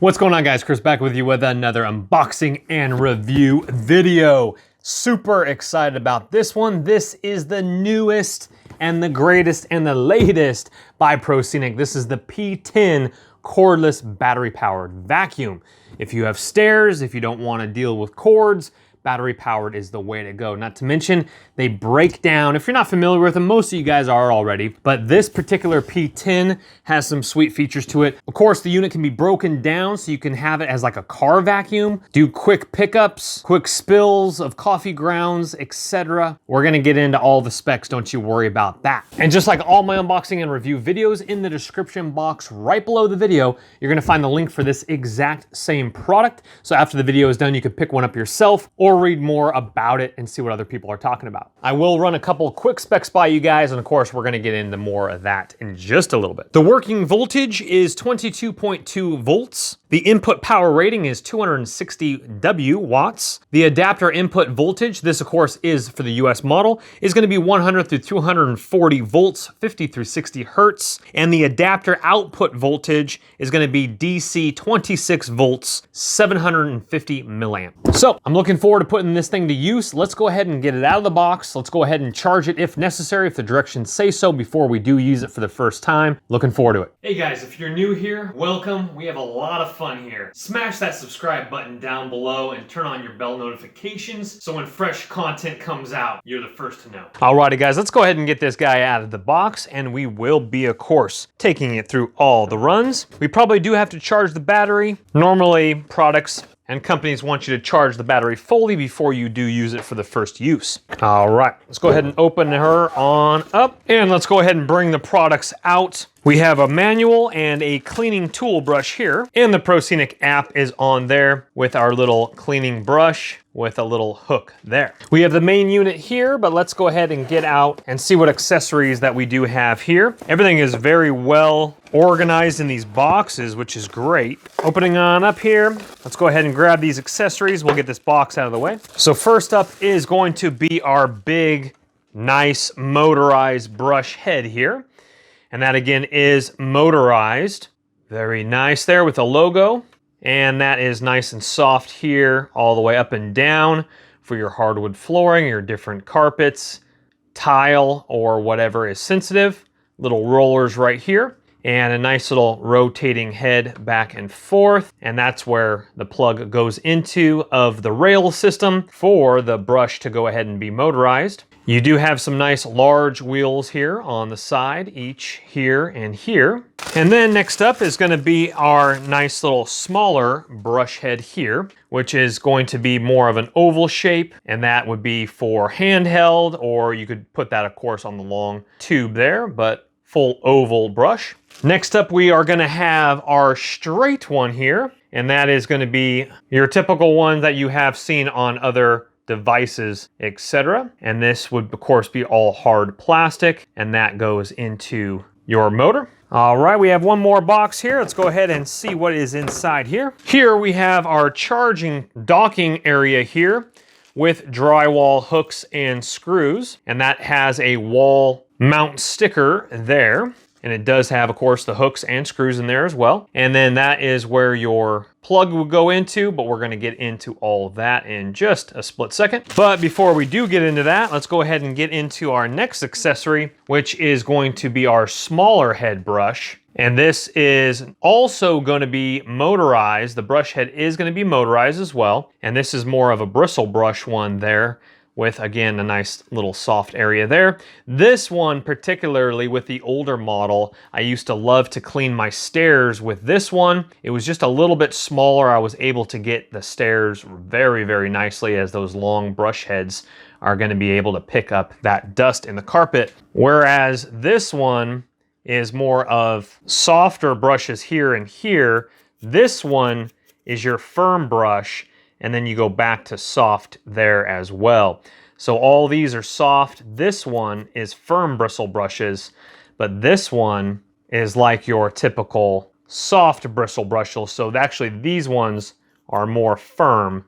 What's going on, guys? Chris back with you with another unboxing and review video. Super excited about this one. This is the newest and the greatest and the latest by Proscenic. This is the P10 cordless battery powered vacuum. If you have stairs, if you don't want to deal with cords, battery powered is the way to go. Not to mention, they break down. If you're not familiar with them, most of you guys are already, but this particular P10 has some sweet features to it. Of course, the unit can be broken down so you can have it as like a car vacuum, do quick pickups, quick spills of coffee grounds, etc. We're gonna get into all the specs, don't you worry about that. And just like all my unboxing and review videos, in the description box right below the video, you're gonna find the link for this exact same product. So after the video is done, you can pick one up yourself or read more about it and see what other people are talking about. I will run a couple quick specs by you guys, and of course we're gonna get into more of that in just a little bit. The working voltage is 22.2 volts. The input power rating is 260 W watts. The adapter input voltage, this of course is for the US model, is gonna be 100 through 240 volts, 50 through 60 hertz. And the adapter output voltage is gonna be DC 26 volts, 750 milliamp. So I'm looking forward to putting this thing to use. Let's go ahead and get it out of the box. Let's go ahead and charge it if necessary, if the directions say so, before we do use it for the first time. Looking forward to it. Hey guys, if you're new here, welcome. We have a lot of fun here. Smash that subscribe button down below and turn on your bell notifications so when fresh content comes out, you're the first to know. Alrighty guys, let's go ahead and get this guy out of the box, and we will be, of course, taking it through all the runs. We probably do have to charge the battery. Normally, products and companies want you to charge the battery fully before you do use it for the first use. All right, let's go ahead and open her on up, and let's go ahead and bring the products out. We have a manual and a cleaning tool brush here, and the Proscenic app is on there with our little cleaning brush with a little hook there. We have the main unit here, but let's go ahead and get out and see what accessories that we do have here. Everything is very well organized in these boxes, which is great. Opening on up here, let's go ahead and grab these accessories. We'll get this box out of the way. So first up is going to be our big, nice motorized brush head here. And that again is motorized. Very nice there with the logo. And that is nice and soft here, all the way up and down for your hardwood flooring, your different carpets, tile, or whatever is sensitive. Little rollers right here. And a nice little rotating head back and forth. And that's where the plug goes into of the rail system for the brush to go ahead and be motorized. You do have some nice large wheels here on the side, each here and here. And then next up is gonna be our nice little smaller brush head here, which is going to be more of an oval shape, and that would be for handheld, or you could put that, of course, on the long tube there, but full oval brush. Next up, we are gonna have our straight one here, and that is gonna be your typical one that you have seen on other devices, etc. And this would, of course, be all hard plastic, and that goes into your motor. All right, we have one more box here. Let's go ahead and see what is inside here. Here we have our charging docking area here with drywall hooks and screws, and that has a wall mount sticker there. And it does have, of course, the hooks and screws in there as well. And then that is where your plug will go into, but we're gonna get into all of that in just a split second. But before we do get into that, let's go ahead and get into our next accessory, which is going to be our smaller head brush. And this is also gonna be motorized. The brush head is gonna be motorized as well. And this is more of a bristle brush one there, with, again, a nice little soft area there. This one, particularly with the older model, I used to love to clean my stairs with this one. It was just a little bit smaller. I was able to get the stairs very, very nicely, as those long brush heads are gonna be able to pick up that dust in the carpet. Whereas this one is more of softer brushes here and here. This one is your firm brush, and then you go back to soft there as well. So all these are soft. This one is firm bristle brushes, but this one is like your typical soft bristle brushes. So actually these ones are more firm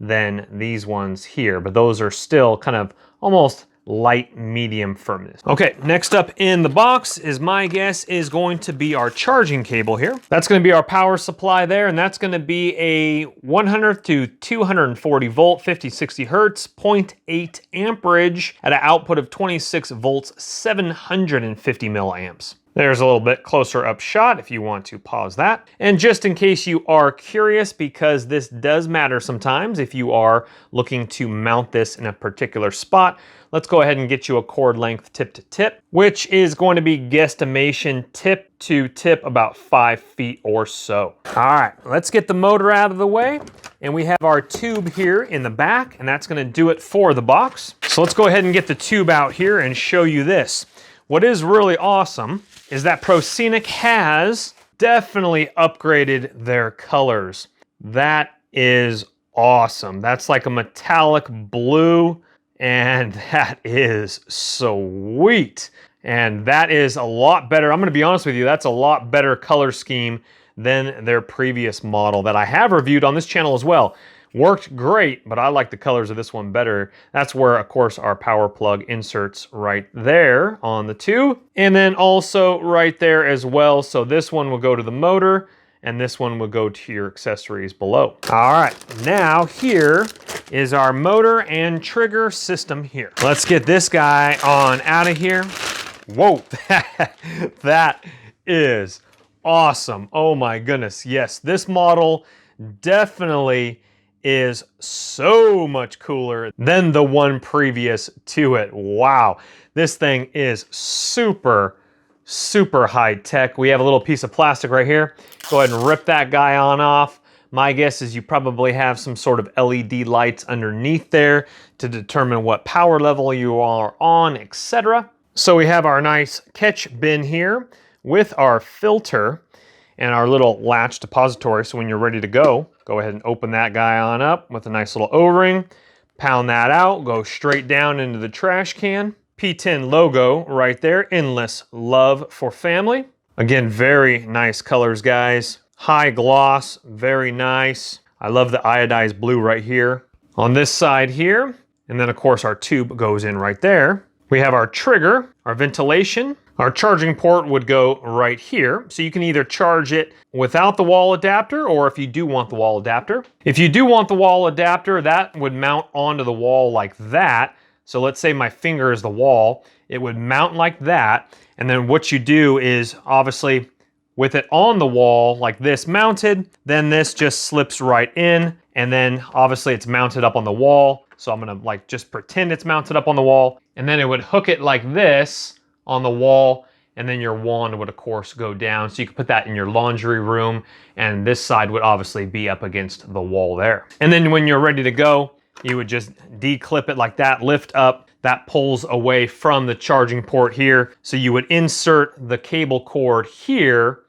than these ones here, but those are still kind of almost light medium firmness. Okay, next up in the box is, my guess, is going to be our charging cable here. That's going to be our power supply there, and that's going to be a 100 to 240 volt, 50-60 hertz, 0.8 amperage at an output of 26 volts, 750 milliamps. There's a little bit closer up shot if you want to pause that. And just in case you are curious, because this does matter sometimes if you are looking to mount this in a particular spot, let's go ahead and get you a cord length tip to tip, which is going to be guesstimation tip to tip about 5 feet or so. All right, let's get the motor out of the way. And we have our tube here in the back, and that's gonna do it for the box. So let's go ahead and get the tube out here and show you this. What is really awesome is that Proscenic has definitely upgraded their colors. That is awesome. That's like a metallic blue, and that is sweet. And that is a lot better. I'm gonna be honest with you, that's a lot better color scheme than their previous model that I have reviewed on this channel as well. Worked great, but I like the colors of this one better. That's where, of course, our power plug inserts right there on the tube. And then also right there as well. So this one will go to the motor, and this one will go to your accessories below. All right, now here is our motor and trigger system here. Let's get this guy on out of here. Whoa, that is awesome. Oh my goodness, yes, this model definitely is so much cooler than the one previous to it. Wow, this thing is super, super high tech. We have a little piece of plastic right here. Go ahead and rip that guy on off. My guess is you probably have some sort of LED lights underneath there to determine what power level you are on, etc. So we have our nice catch bin here with our filter and our little latch depository. So when you're ready to go ahead and open that guy on up with a nice little O-ring, pound that out, go straight down into the trash can. P10 logo right there, endless love for family. Again, very nice colors, guys. High gloss, very nice. I love the iodized blue right here. On this side here, and then of course our tube goes in right there. We have our trigger, our ventilation. Our charging port would go right here. So you can either charge it without the wall adapter, or if you do want the wall adapter. If you do want the wall adapter, that would mount onto the wall like that. So let's say my finger is the wall, it would mount like that. And then what you do is, obviously with it on the wall like this mounted, then this just slips right in, and then obviously it's mounted up on the wall. So I'm gonna like just pretend it's mounted up on the wall, and then it would hook it like this on the wall, and then your wand would of course go down. So you could put that in your laundry room, and this side would obviously be up against the wall there. And then when you're ready to go, you would just declip it like that, lift up, that pulls away from the charging port here. So you would insert the cable cord here,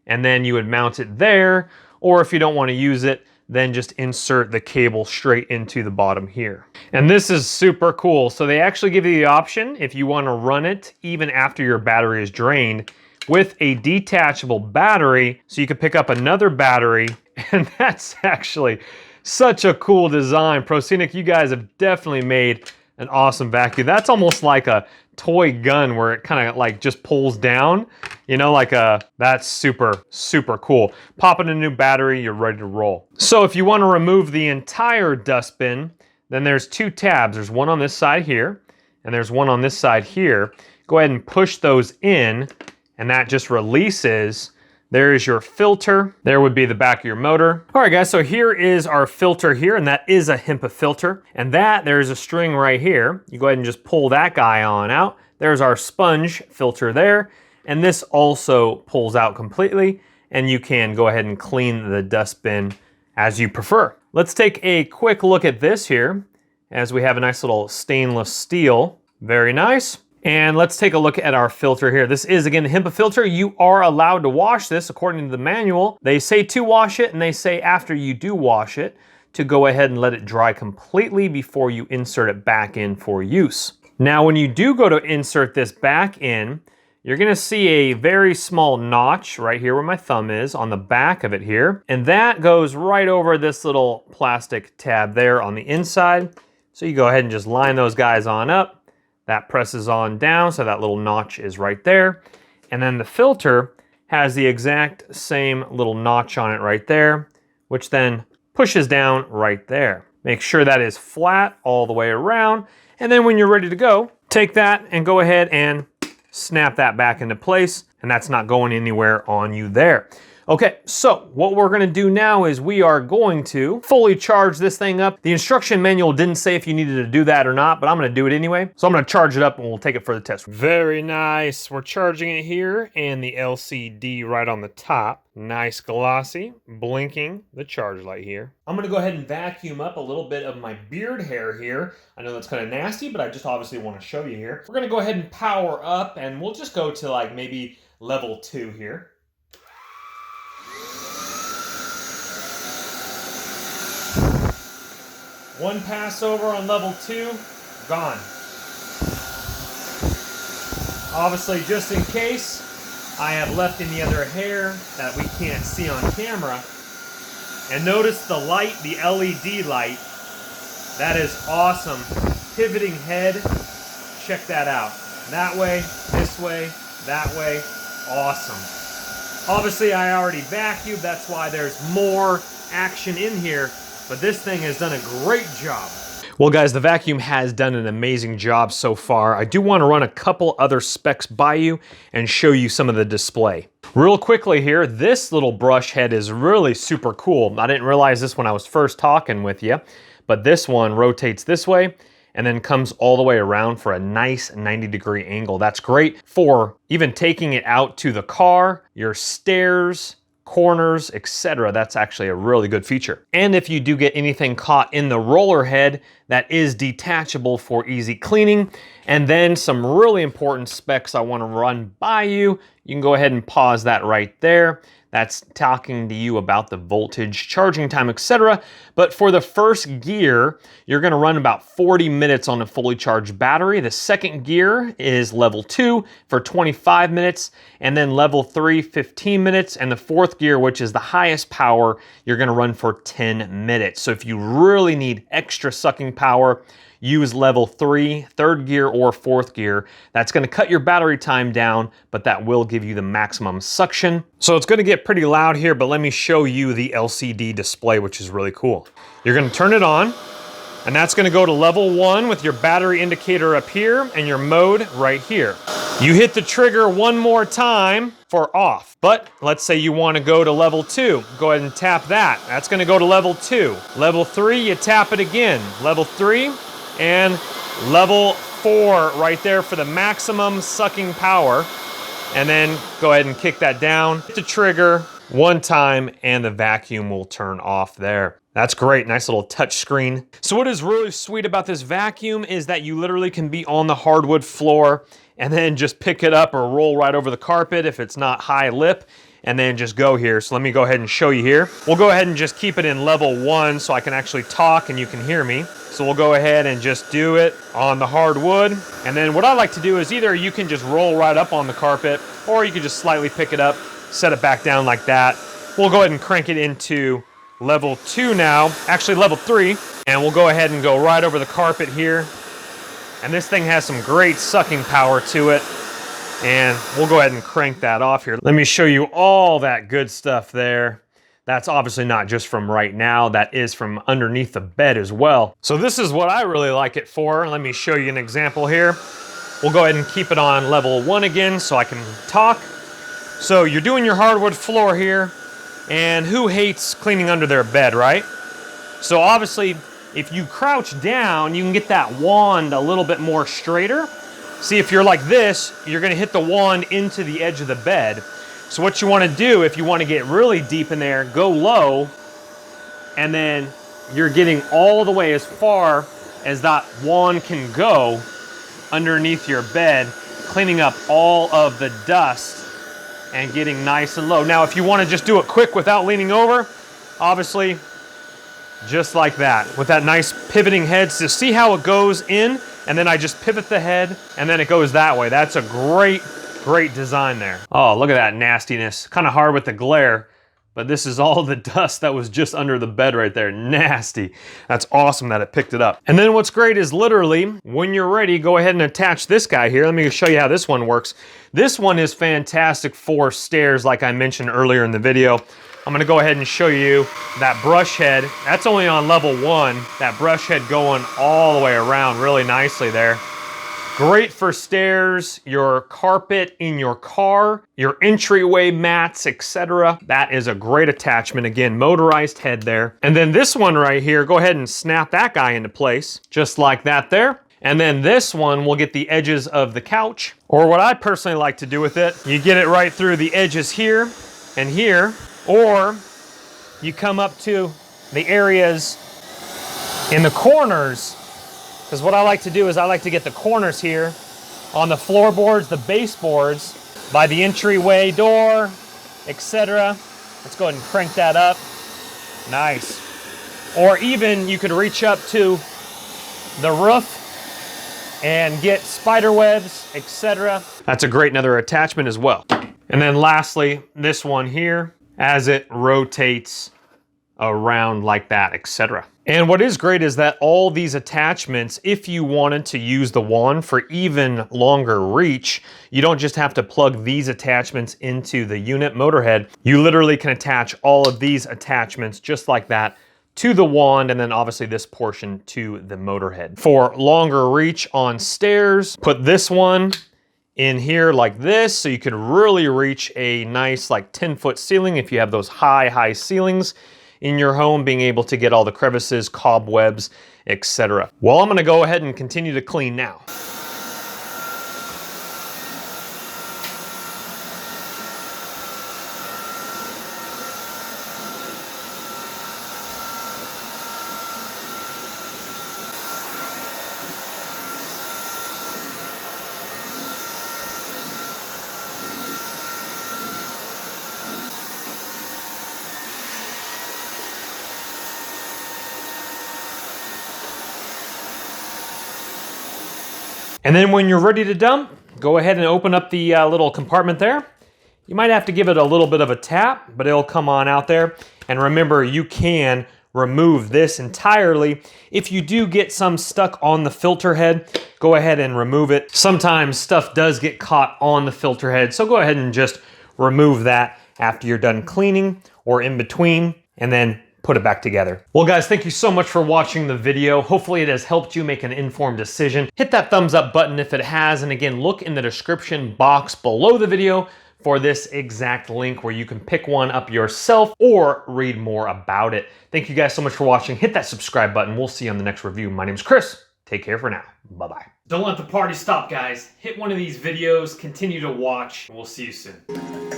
and then you would mount it there. Or if you don't want to use it, then just insert the cable straight into the bottom here. And this is super cool. So they actually give you the option, if you want to run it even after your battery is drained, with a detachable battery. So you could pick up another battery, and that's actually such a cool design. Proscenic, you guys have definitely made an awesome vacuum. That's almost like a toy gun where it kind of like just pulls down, you know, like that's super, super cool. Pop in a new battery, you're ready to roll. So if you want to remove the entire dustbin, then there's two tabs. There's one on this side here, and there's one on this side here. Go ahead and push those in, and that just releases. There is your filter. There would be the back of your motor. All right, guys, so here is our filter here, and that is a HEMPA filter. And that, there's a string right here. You go ahead and just pull that guy on out. There's our sponge filter there. And this also pulls out completely, and you can go ahead and clean the dustbin as you prefer. Let's take a quick look at this here, as we have a nice little stainless steel. Very nice. And let's take a look at our filter here. This is, again, the HEMPA filter. You are allowed to wash this according to the manual. They say to wash it, and they say after you do wash it, to go ahead and let it dry completely before you insert it back in for use. Now, when you do go to insert this back in, you're gonna see a very small notch right here where my thumb is on the back of it here. And that goes right over this little plastic tab there on the inside. So you go ahead and just line those guys on up. That presses on down, so that little notch is right there. And then the filter has the exact same little notch on it right there, which then pushes down right there. Make sure that is flat all the way around. And then when you're ready to go, take that and go ahead and snap that back into place, and that's not going anywhere on you there. Okay, so what we're gonna do now is we are going to fully charge this thing up. The instruction manual didn't say if you needed to do that or not, but I'm gonna do it anyway. So I'm gonna charge it up and we'll take it for the test. Very nice. We're charging it here and the LCD right on the top. Nice glossy, blinking the charge light here. I'm gonna go ahead and vacuum up a little bit of my beard hair here. I know that's kind of nasty, but I just obviously wanna show you here. We're gonna go ahead and power up and we'll just go to like maybe level 2 here. One pass over on level 2, gone. Obviously, just in case, I have left any other hair that we can't see on camera. And notice the light, the LED light. That is awesome. Pivoting head, check that out. That way, this way, that way, awesome. Obviously, I already vacuumed, that's why there's more action in here. But this thing has done a great job. Well guys, the vacuum has done an amazing job so far. I do want to run a couple other specs by you and show you some of the display. Real quickly here, this little brush head is really super cool. I didn't realize this when I was first talking with you, but this one rotates this way and then comes all the way around for a nice 90-degree angle. That's great for even taking it out to the car, your stairs, corners, etc. That's actually a really good feature. And if you do get anything caught in the roller head, that is detachable for easy cleaning. And then some really important specs I want to run by you. You can go ahead and pause that right there. That's talking to you about the voltage, charging time, etc. But for the first gear, you're gonna run about 40 minutes on a fully charged battery. The second gear is level 2 for 25 minutes, and then level 3, 15 minutes, and the fourth gear, which is the highest power, you're gonna run for 10 minutes. So if you really need extra sucking power, use level 3, third gear, or fourth gear. That's gonna cut your battery time down, but that will give you the maximum suction. So it's gonna get pretty loud here, but let me show you the LCD display, which is really cool. You're gonna turn it on, and that's gonna go to level 1 with your battery indicator up here and your mode right here. You hit the trigger one more time for off, but let's say you wanna go to level 2. Go ahead and tap that. That's gonna go to level 2. Level 3, you tap it again. Level 3, and level 4 right there for the maximum sucking power. And then go ahead and kick that down, hit the trigger one time, and the vacuum will turn off there. That's great, nice little touch screen. So what is really sweet about this vacuum is that you literally can be on the hardwood floor and then just pick it up or roll right over the carpet if it's not high lip, and then just go here. So let me go ahead and show you here. We'll go ahead and just keep it in level 1 so I can actually talk and you can hear me. So we'll go ahead and just do it on the hardwood. And then what I like to do is either you can just roll right up on the carpet, or you can just slightly pick it up, set it back down like that. We'll go ahead and crank it into level 2 now, actually level 3, and we'll go ahead and go right over the carpet here. And this thing has some great sucking power to it. And we'll go ahead and crank that off here. Let me show you all that good stuff there. That's obviously not just from right now, that is from underneath the bed as well. So this is what I really like it for. Let me show you an example here. We'll go ahead and keep it on level 1 again so I can talk. So you're doing your hardwood floor here, and who hates cleaning under their bed, right? So obviously, if you crouch down, you can get that wand a little bit more straighter. See, if you're like this, you're gonna hit the wand into the edge of the bed. So what you wanna do, if you wanna get really deep in there, go low, and then you're getting all the way as far as that wand can go underneath your bed, cleaning up all of the dust and getting nice and low. Now, if you wanna just do it quick without leaning over, obviously, just like that, with that nice pivoting head. So see how it goes in, and then I just pivot the head, and then it goes that way. That's a great, great design there. Oh, look at that nastiness. Kind of hard with the glare, but this is all the dust that was just under the bed right there. Nasty. That's awesome that it picked it up. And then what's great is literally, when you're ready, go ahead and attach this guy here. Let me show you how this one works. This one is fantastic for stairs, like I mentioned earlier in the video. I'm gonna go ahead and show you that brush head. That's only on level 1. That brush head going all the way around really nicely there. Great for stairs, your carpet in your car, your entryway mats, etc. That is a great attachment. Again, motorized head there. And then this one right here, go ahead and snap that guy into place, just like that there. And then this one will get the edges of the couch. Or what I personally like to do with it, you get it right through the edges here and here, or you come up to the areas in the corners. Because what I like to do is I like to get the corners here on the floorboards, the baseboards, by the entryway door, etc. Let's go ahead and crank that up. Nice. Or even you could reach up to the roof and get spider webs, etc. That's a great another attachment as well. And then lastly, this one here, as it rotates around like that, etc. And what is great is that all these attachments, if you wanted to use the wand for even longer reach, you don't just have to plug these attachments into the unit motorhead. You literally can attach all of these attachments just like that to the wand, and then obviously this portion to the motorhead. For longer reach on stairs, put this one in here like this, so you can really reach a nice like 10-foot ceiling if you have those high ceilings in your home, being able to get all the crevices, cobwebs, etc. Well, I'm gonna go ahead and continue to clean now. And then when you're ready to dump, go ahead and open up the little compartment there. You might have to give it a little bit of a tap, but it'll come on out there. And remember, you can remove this entirely. If you do get some stuck on the filter head, go ahead and remove it. Sometimes stuff does get caught on the filter head, so go ahead and just remove that after you're done cleaning or in between, and then put it back together. Well guys, thank you so much for watching the video. Hopefully it has helped you make an informed decision. Hit that thumbs up button if it has, and again, look in the description box below the video for this exact link where you can pick one up yourself or read more about it. Thank you guys so much for watching. Hit that subscribe button. We'll see you on the next review. My name's Chris. Take care for now. Bye-bye. Don't let the party stop, guys. Hit one of these videos, continue to watch, and we'll see you soon.